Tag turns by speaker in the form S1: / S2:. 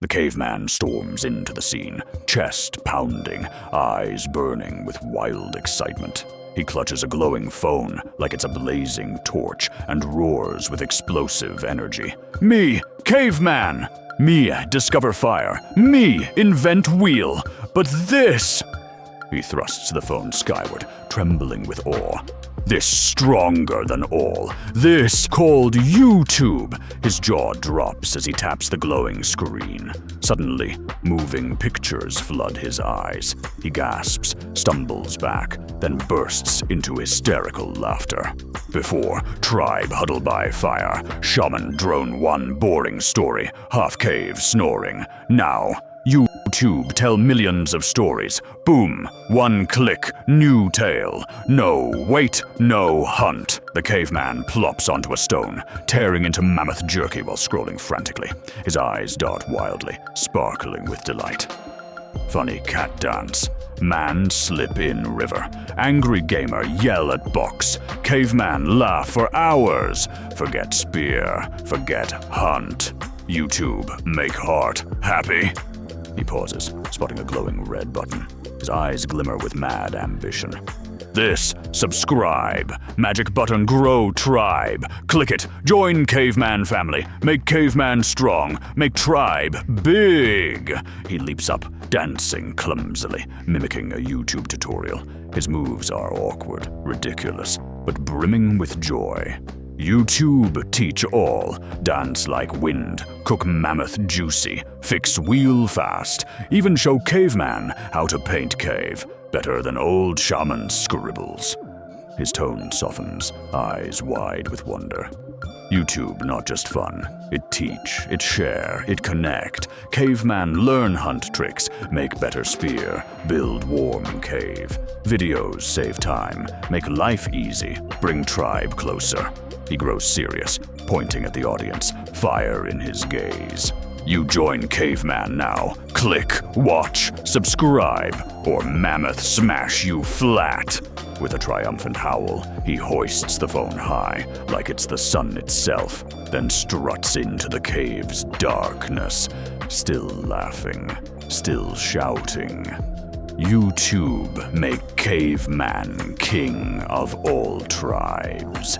S1: The caveman storms into the scene, chest pounding, eyes burning with wild excitement. He clutches a glowing phone like it's a blazing torch and roars with explosive energy. Me, caveman! Me, discover fire. Me, invent wheel. But this... He thrusts the phone skyward, trembling with awe. This stronger than all. This called YouTube. His jaw drops as he taps the glowing screen. Suddenly, moving pictures flood his eyes. He gasps, stumbles back, then bursts into hysterical laughter. Before, tribe huddle by fire, shaman drone one boring story, half cave snoring. Now, YouTube tell millions of stories. Boom, one click, new tale. No wait, no hunt. The caveman plops onto a stone, tearing into mammoth jerky while scrolling frantically. His eyes dart wildly, sparkling with delight. Funny cat dance. Man slip in river. Angry gamer yell at box. Caveman laugh for hours. Forget spear, forget hunt. YouTube make heart happy. He pauses, spotting a glowing red button. His eyes glimmer with mad ambition. This, subscribe. Magic button grow tribe. Click it, join caveman family. Make caveman strong. Make tribe big. He leaps up, dancing clumsily, mimicking a YouTube tutorial. His moves are awkward, ridiculous, but brimming with joy. YouTube teach all. Dance like wind, cook mammoth juicy, fix wheel fast, even show caveman how to paint cave, better than old shaman scribbles. His tone softens, eyes wide with wonder. YouTube not just fun. It teach, it share, it connect. Caveman learn hunt tricks, make better spear, build warm cave. Videos save time, make life easy, bring tribe closer. He grows serious, pointing at the audience, fire in his gaze. You join Caveman now. Click, watch, subscribe, or Mammoth smash you flat. With a triumphant howl, he hoists the phone high, like it's the sun itself, then struts into the cave's darkness, still laughing, still shouting. YouTube make Caveman king of all tribes.